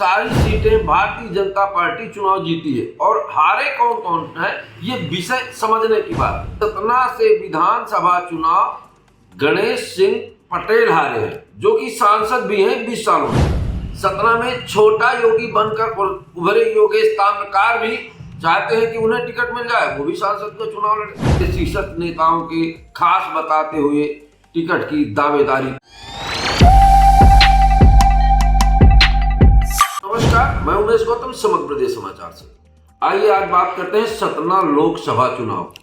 सारी सीटें भारतीय जनता पार्टी चुनाव जीती है और हारे कौन कौन है ये विषय समझने की बात है। सतना से विधानसभा चुनाव गणेश सिंह पटेल हारे हैं, जो कि सांसद भी हैं 20 सालों से। सतना में छोटा योगी बनकर उभरे योगेश ताम्रकार भी चाहते हैं कि उन्हें टिकट मिल जाए, वो भी सांसद का चुनाव लड़े। शीर्षक नेताओं के खास बताते हुए टिकट की दावेदारी। नमस्कार, मैं उमेश गौतम, समग्र प्रदेश समाचार से। आइए आज बात करते हैं सतना लोकसभा चुनाव।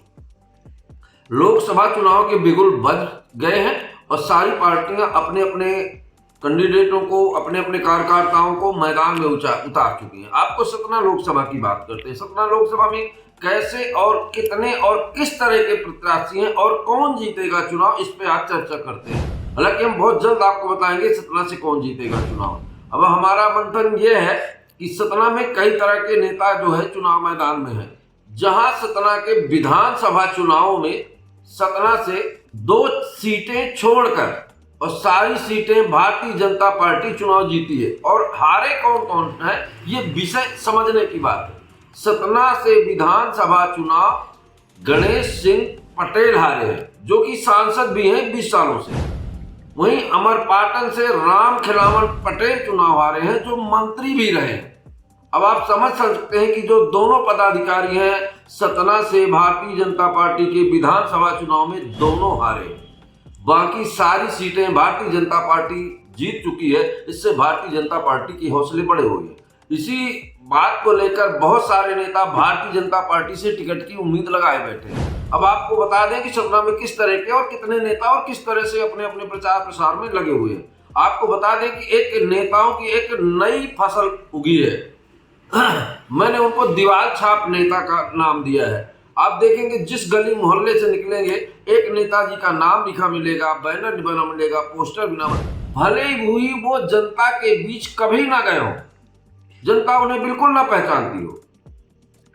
लोकसभा चुनाव के बिगुल बज गए हैं और सारी पार्टियां अपने अपने कैंडिडेटों को, अपने अपने कार्यकर्ताओं को मैदान में उतार चुकी हैं। आपको सतना लोकसभा की बात करते हैं। सतना लोकसभा में कैसे और कितने और किस तरह के प्रत्याशी हैं और कौन जीतेगा चुनाव, इस पे आज चर्चा करते हैं। हालांकि हम बहुत जल्द आपको बताएंगे सतना से कौन जीतेगा चुनाव। अब हमारा मंथन यह है कि सतना में कई तरह के नेता जो है चुनाव मैदान में है। जहां सतना के विधानसभा चुनावों में सतना से 2 सीटें छोड़कर और सारी सीटें भारतीय जनता पार्टी चुनाव जीती है और हारे कौन कौन है ये विषय समझने की बात है। सतना से विधानसभा चुनाव गणेश सिंह पटेल हारे हैं, जो कि सांसद भी हैं 20 सालों से। वहीं अमरपाटन से राम खिलावन पटेल चुनाव हारे हैं, जो मंत्री भी रहे हैं। अब आप समझ सकते हैं कि जो दोनों पदाधिकारी हैं सतना से भारतीय जनता पार्टी के विधानसभा चुनाव में दोनों हारे। बाकी सारी सीटें भारतीय जनता पार्टी जीत चुकी है। इससे भारतीय जनता पार्टी के हौसले बढ़े हुए हैं। इसी बात को लेकर बहुत सारे नेता भारतीय जनता पार्टी से टिकट की उम्मीद लगाए बैठे हैं। अब आपको बता दें कि सतना में किस तरह के और कितने नेता और किस तरह से अपने अपने प्रचार प्रसार में लगे हुए हैं। आपको बता दें कि एक नेताओं की एक नई फसल उगी है। मैंने उनको दीवार छाप नेता का नाम दिया है। आप देखेंगे जिस गली मोहल्ले से निकलेंगे एक नेताजी का नाम लिखा मिलेगा, बैनर बना मिलेगा, पोस्टर बना। भले ही वो जनता के बीच कभी ना गए हो, जनता उन्हें बिल्कुल ना पहचानती हो,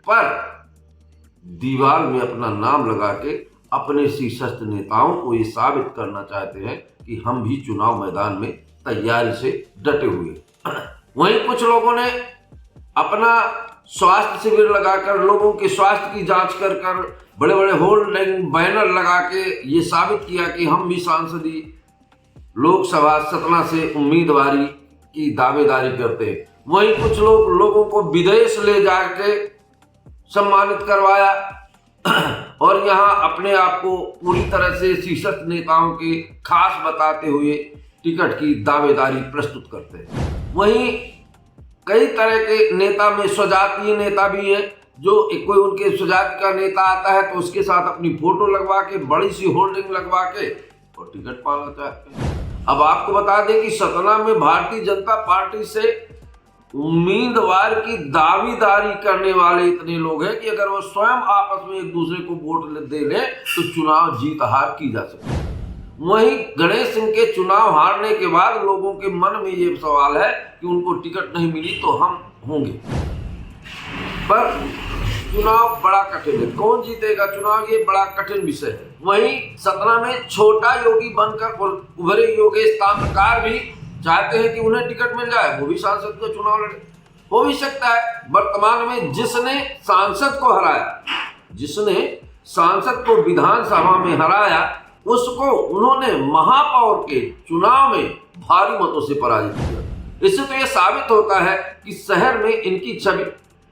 पर दीवार में अपना नाम लगा के अपने शीर्षस्थ नेताओं को ये साबित करना चाहते हैं कि हम भी चुनाव मैदान में तैयारी से डटे हुए। वहीं कुछ लोगों ने अपना स्वास्थ्य शिविर लगाकर लोगों के स्वास्थ्य की जांच कर बड़े बड़े होल्डिंग बैनर लगा के ये साबित किया कि हम भी सांसदी लोकसभा सतना से उम्मीदवारी की दावेदारी करते हैं। वहीं कुछ लोगों को विदेश ले जाके सम्मानित करवाया और यहाँ अपने आप को पूरी तरह से शीर्षस्थ नेताओं के खास बताते हुए टिकट की दावेदारी प्रस्तुत करते हैं। वहीं कई तरह के नेता में स्वजातीय नेता भी है, जो कोई उनके स्वजाति का नेता आता है तो उसके साथ अपनी फोटो लगवा के, बड़ी सी होल्डिंग लगवा के और टिकट पाना चाहते हैं। अब आपको बता दें कि सतना में भारतीय जनता पार्टी से उम्मीदवार की दावेदारी करने वाले इतने लोग हैं कि अगर वो स्वयं आपस में एक दूसरे को वोट दे लें तो चुनाव जीत हार की जा सकती है। वहीं गणेश सिंह के चुनाव हारने के बाद लोगों के मन में ये सवाल है कि उनको टिकट नहीं मिली तो हम होंगे, पर चुनाव बड़ा कठिन है। कौन जीतेगा चुनाव, ये बड़ा कठिन विषय है। वहीं सतना में छोटा योगी बनकर उभरे योगेश ताम्रकार भी चाहते हैं कि उन्हें टिकट मिल जाए, वो भी सांसद का चुनाव लड़े। हो भी सकता है वर्तमान में जिसने सांसद को विधानसभा में हराया उसको उन्होंने महापौर के चुनाव में भारी मतों से पराजित किया। इससे तो यह साबित होता है कि शहर में इनकी छवि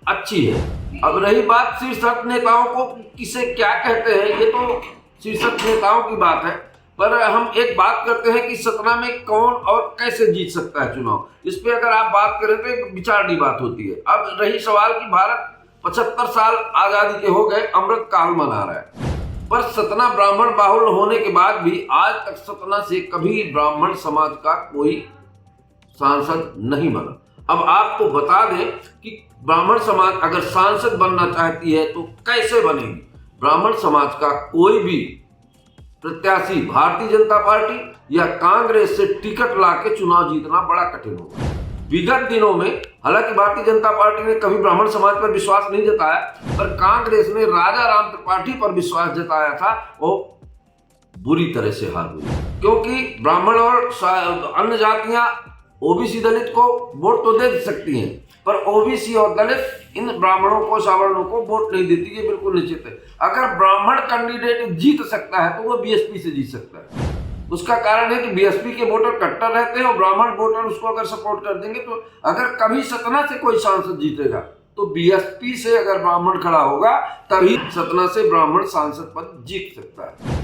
अच्छी है। अब रही बात शीर्षस्थ नेताओं को किसे क्या कहते हैं, ये तो शीर्षस्थ नेताओं की बात है, पर हम एक बात करते हैं कि सतना में कौन और कैसे जीत सकता है चुनाव। इस पे अगर आप बात करें तो एक विचारनी बात होती है। अब रही सवाल कि भारत 75 साल आजादी के हो गए, अमृत काल मना रहा है, पर सतना ब्राह्मण बाहुल होने के बाद भी आज तक सतना से कभी ब्राह्मण समाज का कोई सांसद नहीं बना। अब आपको बता दें कि ब्राह्मण समाज अगर सांसद बनना चाहती है तो कैसे बनेगी। ब्राह्मण समाज का कोई भी प्रत्याशी भारतीय जनता पार्टी या कांग्रेस से टिकट लाके चुनाव जीतना बड़ा कठिन होगा। विगत दिनों में हालांकि भारतीय जनता पार्टी ने कभी ब्राह्मण समाज पर विश्वास नहीं जताया, पर कांग्रेस ने राजा राम त्रिपाठी पर विश्वास जताया था, वो बुरी तरह से हार हुई, क्योंकि ब्राह्मण और अन्य जातियां ओबीसी दलित को वोट तो दे सकती हैं, पर ओबीसी और दलित इन ब्राह्मणों को, सवर्णों को वोट नहीं देती, ये बिल्कुल निश्चित है। अगर ब्राह्मण कैंडिडेट जीत सकता है तो वो बीएसपी से जीत सकता है। उसका कारण है कि बीएसपी के वोटर कट्टर रहते हैं और ब्राह्मण वोटर उसको अगर सपोर्ट कर देंगे, तो अगर कभी सतना से कोई सांसद जीतेगा तो बीएसपी से अगर ब्राह्मण खड़ा होगा तभी सतना से ब्राह्मण सांसद पद जीत सकता है।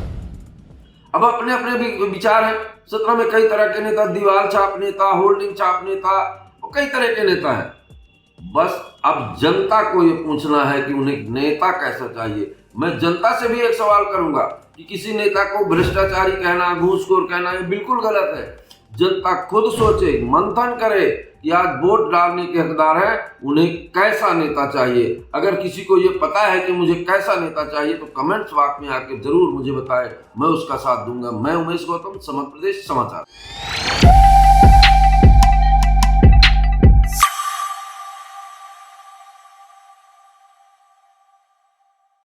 अब अपने अपने विचार हैं। सतना में कई तरह के नेता, दीवार छाप नेता, होल्डिंग छाप नेता और कई तरह के नेता हैं। बस अब जनता को ये पूछना है कि उन्हें नेता कैसा चाहिए। मैं जनता से भी एक सवाल करूंगा कि किसी नेता को भ्रष्टाचारी कहना, घूसखोर कहना, ये बिल्कुल गलत है। जनता खुद सोचे, मंथन करे कि आज वोट डालने के हकदार है, उन्हें कैसा नेता चाहिए। अगर किसी को ये पता है कि मुझे कैसा नेता चाहिए तो कमेंट्स बॉक्स में आके जरूर मुझे बताएं, मैं उसका साथ दूंगा। मैं उमेश गौतम, समग्र प्रदेश समाचार।